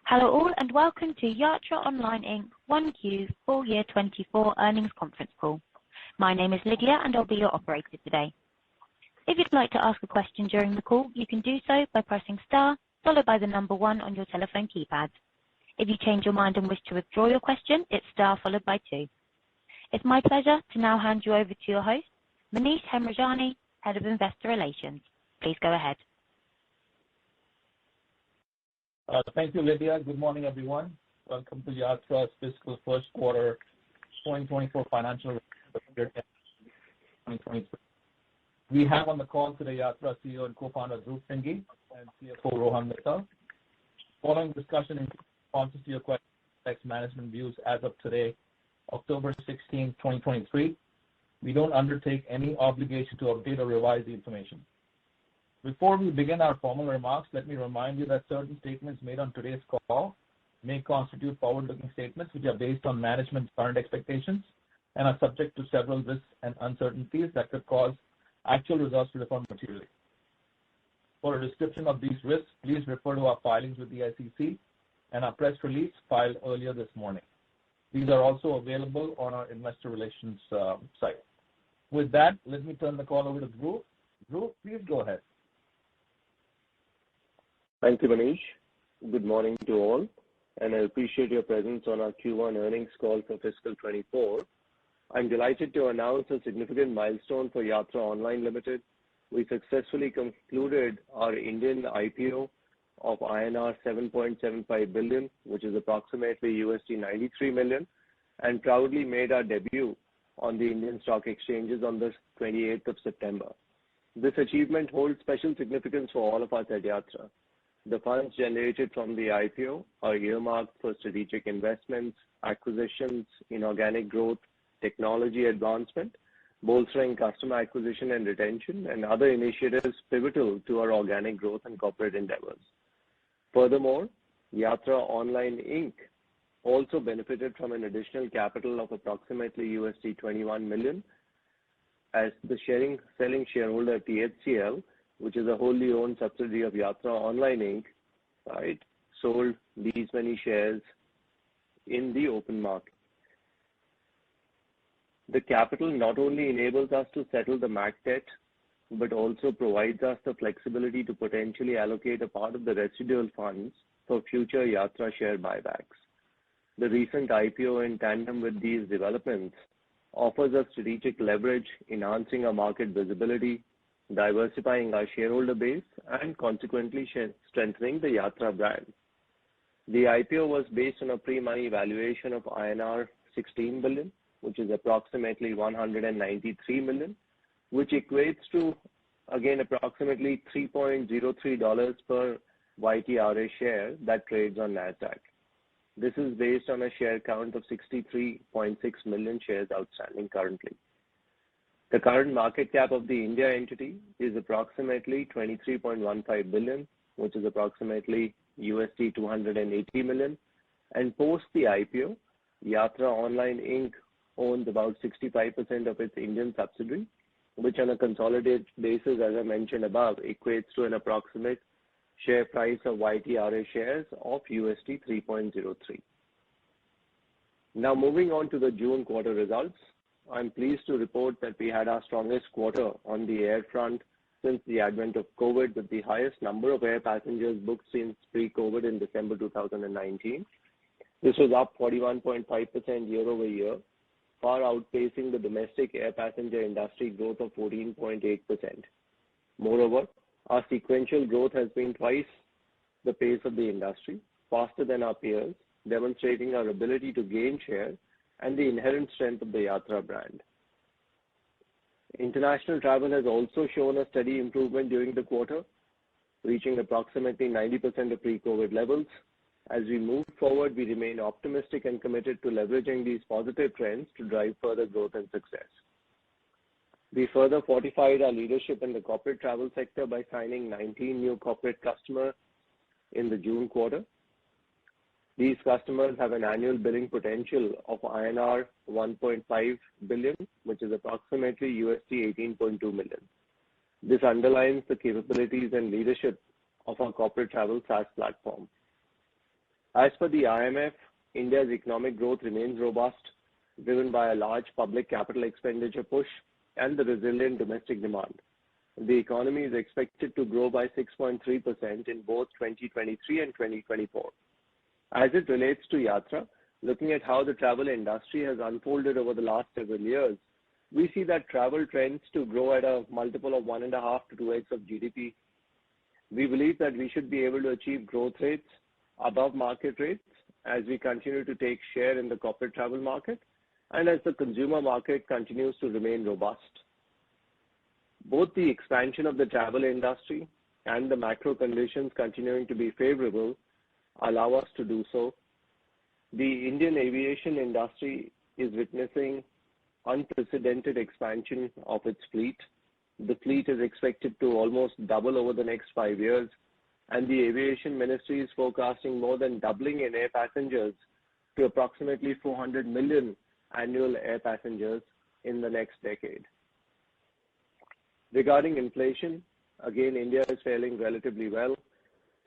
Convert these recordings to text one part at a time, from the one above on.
Hello all, and welcome to Yatra Online Inc. 1Q full year 24 earnings conference call. My name is Lydia, and I'll be your operator today. If you'd like to ask a question during the call, you can do so by pressing star followed by the number 1 on your telephone keypad. If you change your mind and wish to withdraw your question, it's star followed by 2. It's my pleasure to now hand you over to your host, Manish Hemrajani, Head of Investor Relations. Please go ahead. Thank you, Lydia. Good morning, everyone. Welcome to Yatra's fiscal first quarter 2024 financial year 2023. We have on the call today Yatra CEO and co-founder Dhruv Shringi and CFO Rohan Mittal. Following discussion in responses to your questions, text management views as of today, October 16, 2023. We don't undertake any obligation to update or revise the information. Before we begin our formal remarks, let me remind you that certain statements made on today's call may constitute forward-looking statements which are based on management's current expectations and are subject to several risks and uncertainties that could cause actual results to differ materially. For a description of these risks, please refer to our filings with the SEC and our press release filed earlier this morning. These are also available on our investor relations site. With that, let me turn the call over to Dhruv. Dhruv, please go ahead. Thank you, Manish. Good morning to all, and I appreciate your presence on our Q1 earnings call for fiscal 24. I'm delighted to announce a significant milestone for Yatra Online Limited. We successfully concluded our Indian IPO of INR 7.75 billion, which is approximately $93 million, and proudly made our debut on the Indian stock exchanges on the 28th of September. This achievement holds special significance for all of us at Yatra. The funds generated from the IPO are earmarked for strategic investments, acquisitions, inorganic growth, technology advancement, bolstering customer acquisition and retention, and other initiatives pivotal to our organic growth and corporate endeavors. Furthermore, Yatra Online Inc. also benefited from an additional capital of approximately $21 million as the selling shareholder THCL, which is a wholly owned subsidiary of Yatra Online Inc., right, sold these many shares in the open market. The capital not only enables us to settle the MAC debt, but also provides us the flexibility to potentially allocate a part of the residual funds for future Yatra share buybacks. The recent IPO in tandem with these developments offers us strategic leverage, enhancing our market visibility, diversifying our shareholder base, and consequently strengthening the Yatra brand. The IPO was based on a pre-money valuation of INR 16 billion, which is approximately $193 million, which equates to, again, approximately $3.03 per YTRA share that trades on NASDAQ. This is based on a share count of 63.6 million shares outstanding currently. The current market cap of the India entity is approximately 23.15 billion, which is approximately $280 million. And post the IPO, Yatra Online Inc. owns about 65% of its Indian subsidiary, which on a consolidated basis, as I mentioned above, equates to an approximate share price of YTRA shares of $3.03. Now moving on to the June quarter results. I'm pleased to report that we had our strongest quarter on the air front since the advent of COVID, with the highest number of air passengers booked since pre-COVID in December 2019. This was up 41.5% year over year, far outpacing the domestic air passenger industry growth of 14.8%. Moreover, our sequential growth has been twice the pace of the industry, faster than our peers, demonstrating our ability to gain share and the inherent strength of the Yatra brand. International travel has also shown a steady improvement during the quarter, reaching approximately 90% of pre-COVID levels. As we move forward, we remain optimistic and committed to leveraging these positive trends to drive further growth and success. We further fortified our leadership in the corporate travel sector by signing 19 new corporate customers in the June quarter. These customers have an annual billing potential of INR 1.5 billion, which is approximately $18.2 million. This underlines the capabilities and leadership of our corporate travel SaaS platform. As per the IMF, India's economic growth remains robust, driven by a large public capital expenditure push and the resilient domestic demand. The economy is expected to grow by 6.3% in both 2023 and 2024. As it relates to Yatra, looking at how the travel industry has unfolded over the last several years, we see that travel trends to grow at a multiple of 1.5 to 2x of GDP. We believe that we should be able to achieve growth rates above market rates as we continue to take share in the corporate travel market and as the consumer market continues to remain robust. Both the expansion of the travel industry and the macro conditions continuing to be favorable allow us to do so. The Indian aviation industry is witnessing unprecedented expansion of its fleet. The fleet is expected to almost double over the next 5 years, and the aviation ministry is forecasting more than doubling in air passengers to approximately 400 million annual air passengers in the next decade. Regarding inflation, again, India is faring relatively well.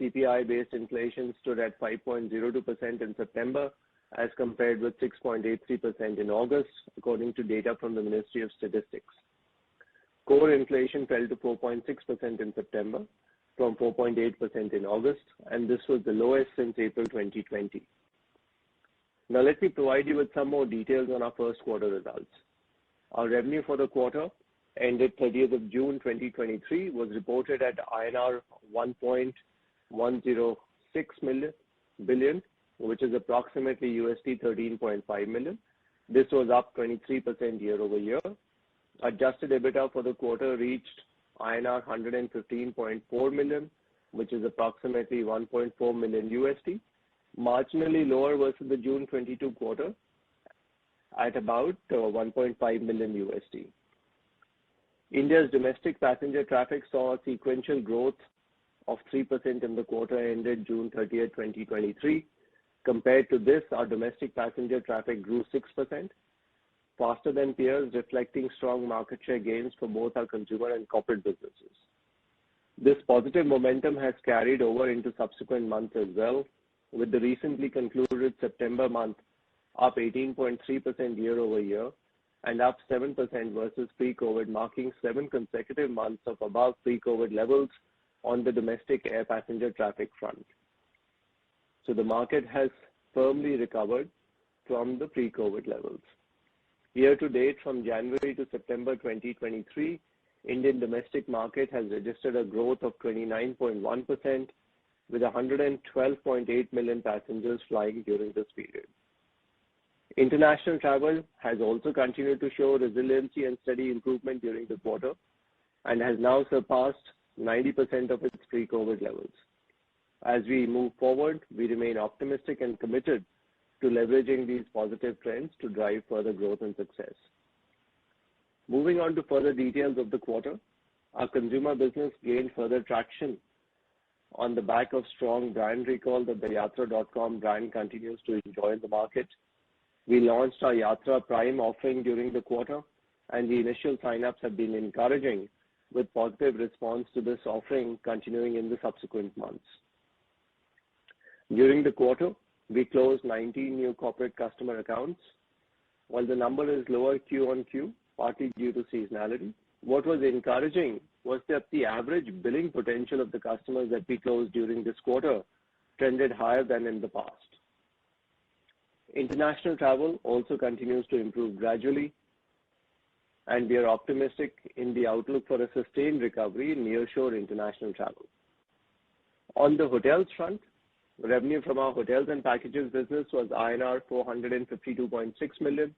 CPI-based inflation stood at 5.02% in September, as compared with 6.83% in August, according to data from the Ministry of Statistics. Core inflation fell to 4.6% in September from 4.8% in August, and this was the lowest since April 2020. Now let me provide you with some more details on our first quarter results. Our revenue for the quarter ended 30th of June 2023 was reported at INR 1.106 billion, which is approximately $13.5 million. This was up 23% year over year. Adjusted EBITDA for the quarter reached INR 115.4 million, which is approximately $1.4 million, marginally lower versus the June 22 quarter at about $1.5 million. India's domestic passenger traffic saw a sequential growth of 3% in the quarter ended June 30, 2023. Compared to this, our domestic passenger traffic grew 6%, faster than peers, reflecting strong market share gains for both our consumer and corporate businesses. This positive momentum has carried over into subsequent months as well, with the recently concluded September month up 18.3% year over year and up 7% versus pre-COVID, marking 7 consecutive months of above pre-COVID levels on the domestic air passenger traffic front. So the market has firmly recovered from the pre-COVID levels. Year to date, from January to September 2023, Indian domestic market has registered a growth of 29.1%, with 112.8 million passengers flying during this period. International travel has also continued to show resiliency and steady improvement during the quarter and has now surpassed 90% of its pre-COVID levels. As we move forward, we remain optimistic and committed to leveraging these positive trends to drive further growth and success. Moving on to further details of the quarter, our consumer business gained further traction on the back of strong brand recall that the Yatra.com brand continues to enjoy in the market. We launched our Yatra Prime offering during the quarter, and the initial sign-ups have been encouraging, with positive response to this offering continuing in the subsequent months. During the quarter, we closed 19 new corporate customer accounts. While the number is lower Q on Q, partly due to seasonality, what was encouraging was that the average billing potential of the customers that we closed during this quarter trended higher than in the past. International travel also continues to improve gradually, and we are optimistic in the outlook for a sustained recovery in nearshore international travel. On the hotels front, revenue from our hotels and packages business was INR 452.6 million,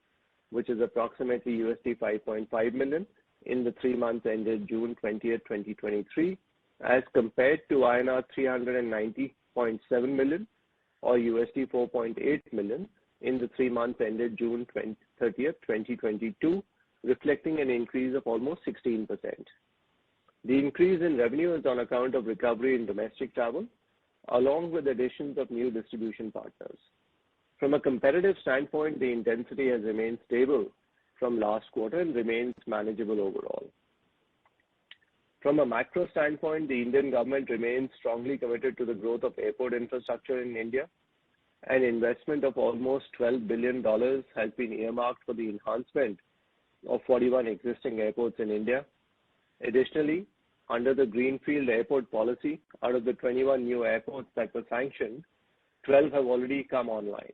which is approximately $5.5 million in the 3 months ended June 20, 2023, as compared to INR 390.7 million or $4.8 million in the 3 months ended June 30, 2022, reflecting an increase of almost 16%. The increase in revenue is on account of recovery in domestic travel, along with additions of new distribution partners. From a competitive standpoint, the intensity has remained stable from last quarter and remains manageable overall. From a macro standpoint, the Indian government remains strongly committed to the growth of airport infrastructure in India. An investment of almost $12 billion has been earmarked for the enhancement of 41 existing airports in India. Additionally, under the Greenfield Airport policy, out of the 21 new airports that were sanctioned, 12 have already come online.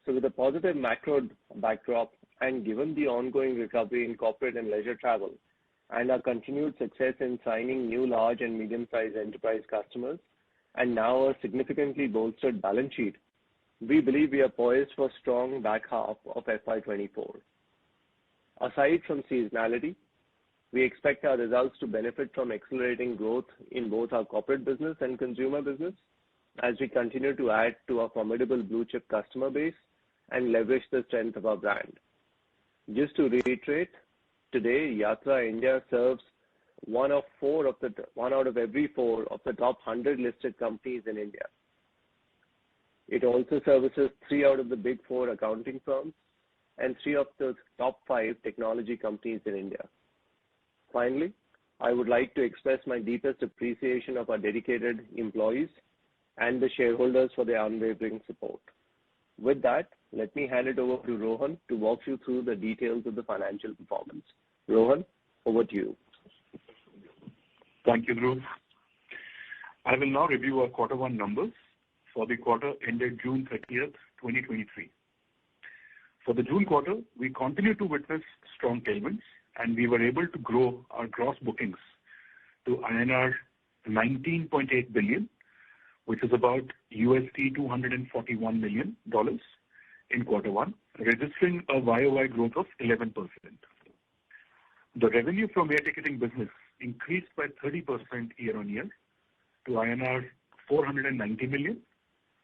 So with a positive macro backdrop and given the ongoing recovery in corporate and leisure travel and our continued success in signing new large and medium-sized enterprise customers, and now a significantly bolstered balance sheet, we believe we are poised for strong back half of FY24. Aside from seasonality, we expect our results to benefit from accelerating growth in both our corporate business and consumer business as we continue to add to our formidable blue-chip customer base and leverage the strength of our brand. Just to reiterate, today, Yatra India serves one out of every four of the top 100 listed companies in India. It also services 3 out of the big 4 accounting firms and 3 of the top 5 technology companies in India. Finally, I would like to express my deepest appreciation of our dedicated employees and the shareholders for their unwavering support. With that, let me hand it over to Rohan to walk you through the details of the financial performance. Rohan, over to you. Thank you, Dhruv. I will now review our quarter one numbers for the quarter ended June 30th, 2023. For the June quarter, we continue to witness strong tailwinds, and we were able to grow our gross bookings to INR 19.8 billion, which is about $241 million in quarter one, registering a YOY growth of 11%. The revenue from air ticketing business increased by 30% year-on-year to INR 490 million,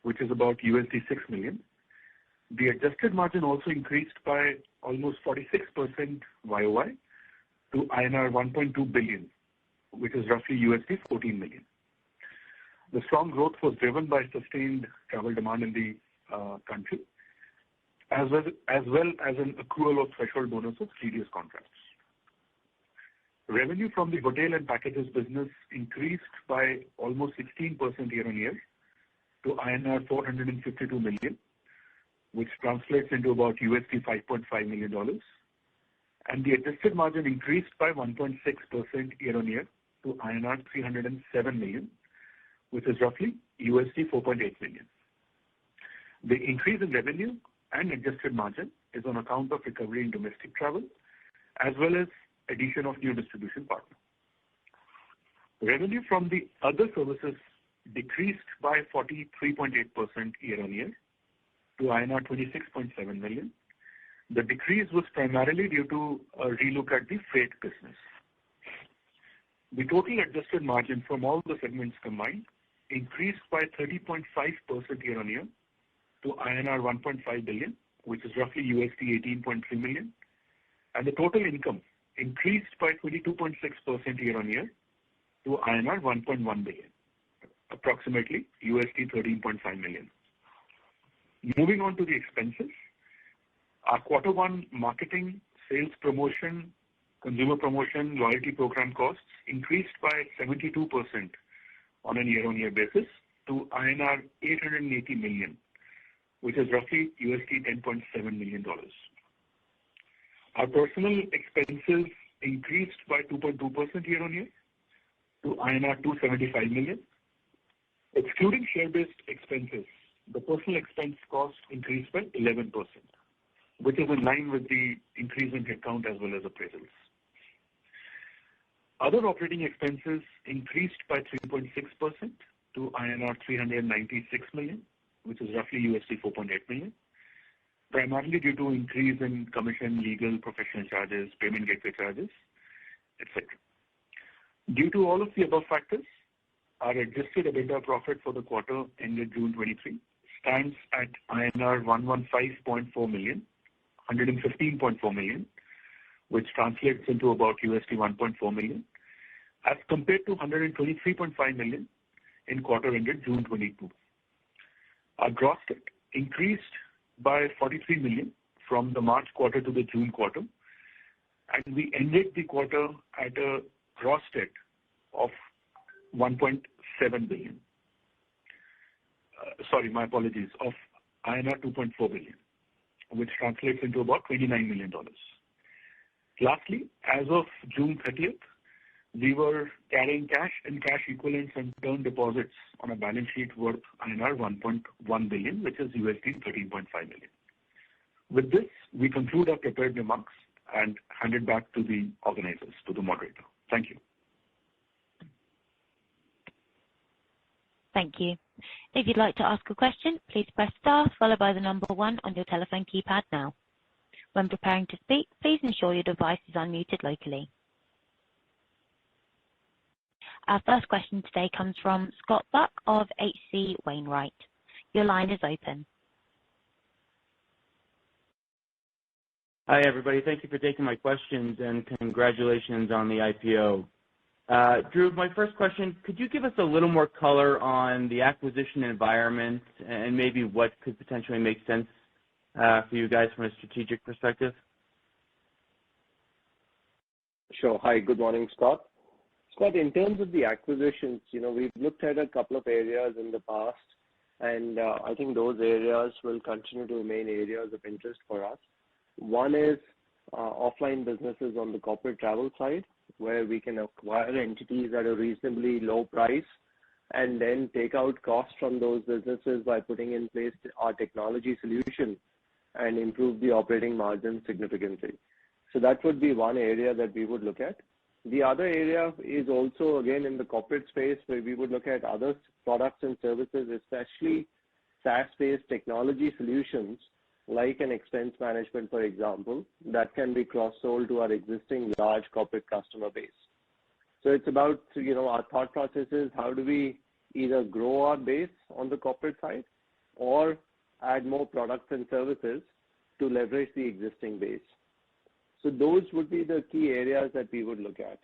which is about $6 million. The adjusted margin also increased by almost 46% YOY to INR 1.2 billion, which is roughly $14 million. The strong growth was driven by sustained travel demand in the country, as well as an accrual of threshold bonus of previous contracts. Revenue from the hotel and packages business increased by almost 16% year-on-year to INR 452 million, which translates into about $5.5 million. And the adjusted margin increased by 1.6% year-on-year to INR 307 million, which is roughly $4.8 million. The increase in revenue and adjusted margin is on account of recovery in domestic travel, as well as addition of new distribution partners. Revenue from the other services decreased by 43.8% year-on-year to INR 26.7 million. The decrease was primarily due to a relook at the freight business. The total adjusted margin from all the segments combined increased by 30.5% year-on-year to INR 1.5 billion, which is roughly $18.3 million. And the total income increased by 22.6% year-on-year to INR 1.1 billion, approximately $13.5 million. Moving on to the expenses, our quarter one marketing, sales promotion, consumer promotion, loyalty program costs increased by 72% on a year-on-year basis to INR 880 million, which is roughly $10.7 million. Our personal expenses increased by 2.2% year-on-year to INR 275 million. Excluding share-based expenses, the personal expense cost increased by 11%, which is in line with the increase in headcount as well as appraisals. Other operating expenses increased by 3.6% to INR 396 million, which is roughly $4.8 million, primarily due to increase in commission, legal, professional charges, payment gateway charges, etc. Due to all of the above factors, our adjusted EBITDA profit for the quarter ended June 23 stands at INR 115.4 million, 115.4 million, which translates into about $1.4 million, as compared to 123.5 million in quarter ended June 22. Our gross debt increased by 43 million from the March quarter to the June quarter, and we ended the quarter at a gross debt of 1.7 billion. my apologies, of INR 2.4 billion, which translates into about $29 million. Lastly, as of June 30th, we were carrying cash and cash equivalents and term deposits on a balance sheet worth INR 1.1 billion, which is $13.5 million. With this, we conclude our prepared remarks and hand it back to the organizers, to the moderator. Thank you. Thank you. If you'd like to ask a question, please press star followed by the number 1 on your telephone keypad now. When preparing to speak, please ensure your device is unmuted locally. Our first question today comes from Scott Buck of H.C. Wainwright. Your line is open. Hi, everybody. Thank you for taking my questions, and congratulations on the IPO. Dhruv, my first question, could you give us a little more color on the acquisition environment and maybe what could potentially make sense for you guys from a strategic perspective? Sure. Hi, good morning, Scott. Scott, in terms of the acquisitions, we've looked at a couple of areas in the past, and I think those areas will continue to remain areas of interest for us. One is offline businesses on the corporate travel side, where we can acquire entities at a reasonably low price and then take out costs from those businesses by putting in place our technology solution and improve the operating margin significantly. So that would be one area that we would look at. The other area is also, again, in the corporate space, where we would look at other products and services, especially SaaS-based technology solutions, like an expense management, for example, that can be cross-sold to our existing large corporate customer base. So it's about, our thought process is how do we either grow our base on the corporate side or add more products and services to leverage the existing base. So those would be the key areas that we would look at.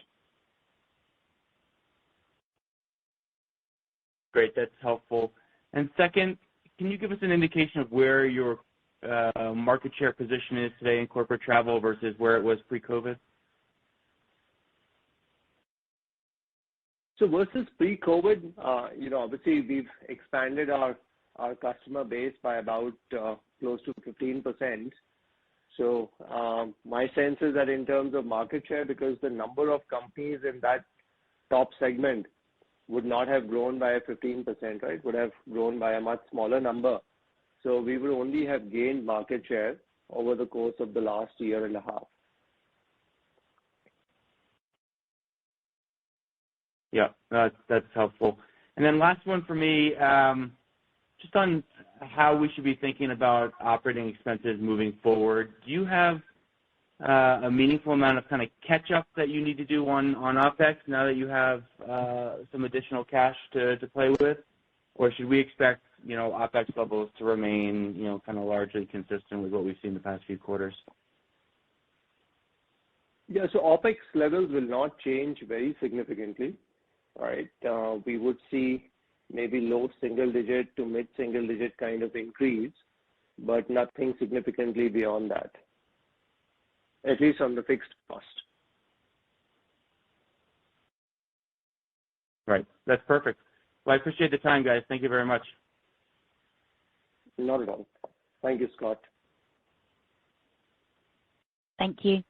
Great, that's helpful. And second, can you give us an indication of where your market share position is today in corporate travel versus where it was pre-COVID? So versus pre-COVID, obviously we've expanded our customer base by about close to 15%. So my sense is that in terms of market share, because the number of companies in that top segment would not have grown by 15%, right? Would have grown by a much smaller number. So we would only have gained market share over the course of the last year and a half. Yeah, that's helpful. And then last one for me, just on how we should be thinking about operating expenses moving forward. Do you have a meaningful amount of kind of catch-up that you need to do on OpEx now that you have some additional cash to play with? Or should we expect, OpEx levels to remain, kind of largely consistent with what we've seen the past few quarters? Yeah, so OpEx levels will not change very significantly, right? We would see maybe low single-digit to mid-single-digit kind of increase, but nothing significantly beyond that, at least on the fixed cost. Right. That's perfect. Well, I appreciate the time, guys. Thank you very much. Not at all. Thank you, Scott. Thank you.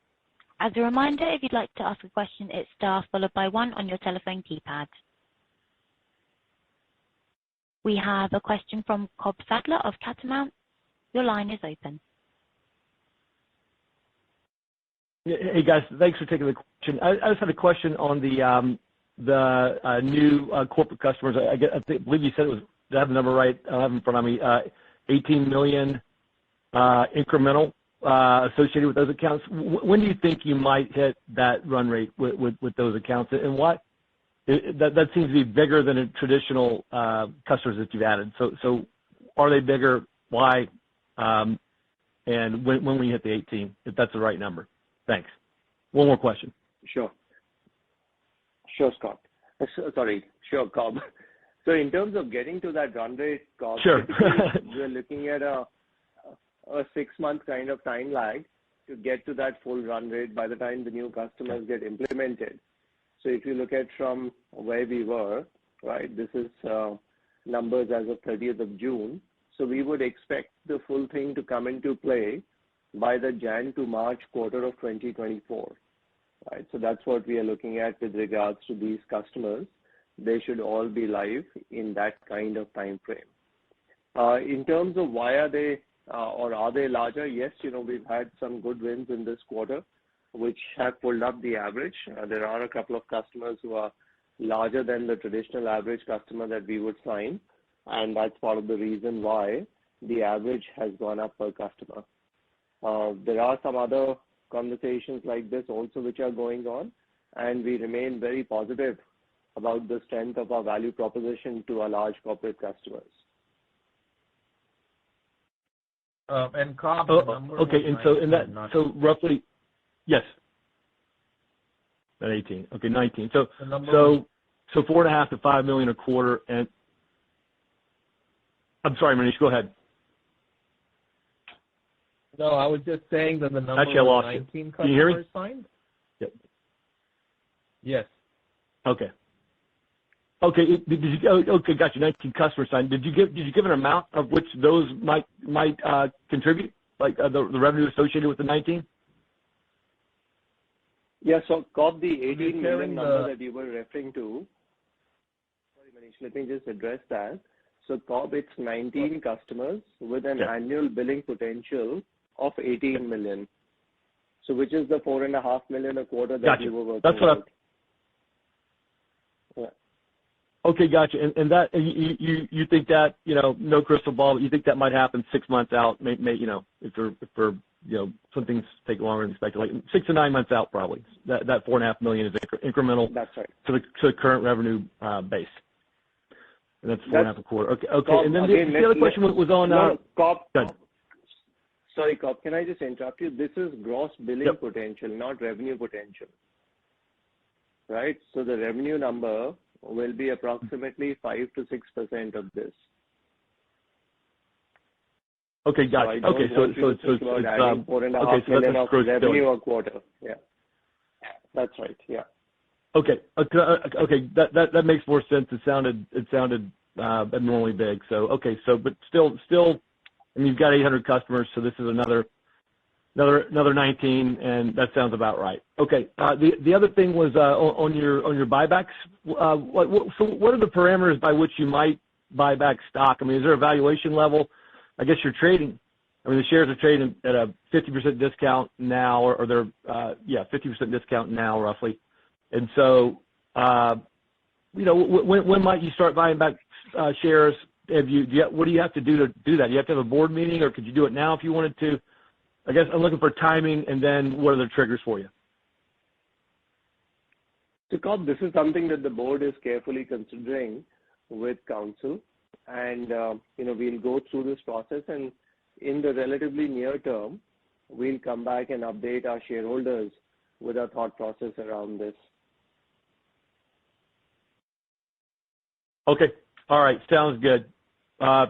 As a reminder, if you'd like to ask a question, it's star followed by 1 on your telephone keypad. We have a question from Cobb Sadler of Catamount. Your line is open. Hey, guys. Thanks for taking the question. I just had a question on the new corporate customers. I believe you said it was, did I have the number right? I have it in front of me. 18 million incremental associated with those accounts. When do you think you might hit that run rate with those accounts? And what that seems to be bigger than a traditional customers that you've added. So are they bigger? Why? And when will you hit the 18, if that's the right number? Thanks. One more question. Sure, Scott. Sure, Cobb. So in terms of getting to that run rate, Cobb, sure. we're looking at a 6-month kind of time lag to get to that full run rate by the time the new customers get implemented. So if you look at from where we were, right, this is numbers as of 30th of June. So we would expect the full thing to come into play by the Jan to March quarter of 2024. Right? So that's what we are looking at with regards to these customers. They should all be live in that kind of time frame. In terms of why are they or are they larger? Yes, we've had some good wins in this quarter, which have pulled up the average. There are a couple of customers who are larger than the traditional average customer that we would sign, and that's part of the reason why the average has gone up per customer. There are some other conversations like this also which are going on, and we remain very positive about the strength of our value proposition to our large corporate customers. And Cobb, okay, and so roughly, yes, not 18, okay, 19. So 4.5 to 5 million a quarter, and I'm sorry, Manish, go ahead. No, I was just saying that the number Actually, I lost 19 you. Can you hear me? Customers signed. Yep. Yes. Okay. Okay. Okay, got you. 19 customers signed. Did you give an amount of which those might contribute, like the revenue associated with the 19? Yeah. So, Cobb, the 18 million number that you were referring to. Sorry, Manish. Let me just address that. So, Cobb, it's 19 customers with an annual billing potential of 18 million. So, which is the 4.5 million a quarter that you were working That's what on. Okay, gotcha. And that you think that no crystal ball, but you think that might happen 6 months out, if some things take longer than expected, like 6 to 9 months out, probably. That 4.5 million is incremental. That's right. To the current revenue base. And that's 4.5 a quarter. Okay. Cobb, and then the other question was on. Cobb. Sorry, Cobb. Can I just interrupt you? This is gross billing potential, not revenue potential. Right. So the revenue number will be approximately 5 to 6% of this. Okay, gotcha. So okay, so it's 4.5 million of revenue a quarter. Yeah, that's right. Yeah. Okay. Okay. That makes more sense. It sounded abnormally big. So okay. So but still, I mean, you've got 800 customers, so this is another 19, and that sounds about right. Okay. The other thing was on your buybacks. So what are the parameters by which you might buy back stock? I mean, is there a valuation level? I guess you're trading. I mean, the shares are trading at a 50% discount now, or they're 50% discount now, roughly. And so, when might you start buying back shares? What do you have to do to do that? Do you have to have a board meeting, or could you do it now if you wanted to? I guess I'm looking for timing, and then what are the triggers for you? So, Cobb, this is something that the board is carefully considering with counsel, and we'll go through this process, and in the relatively near term, we'll come back and update our shareholders with our thought process around this. Okay. All right. Sounds good.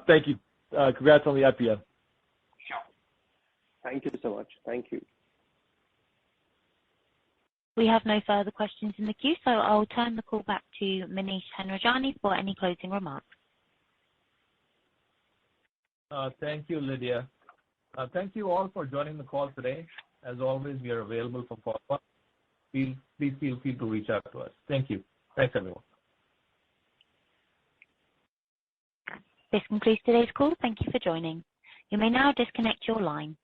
Thank you. Congrats on the IPO. Sure. Thank you so much. Thank you. We have no further questions in the queue, so I'll turn the call back to Manish Hemrajani for any closing remarks. Thank you, Lydia. Thank you all for joining the call today. As always, we are available for follow-up. Please feel free to reach out to us. Thank you. Thanks, everyone. This concludes today's call. Thank you for joining. You may now disconnect your line.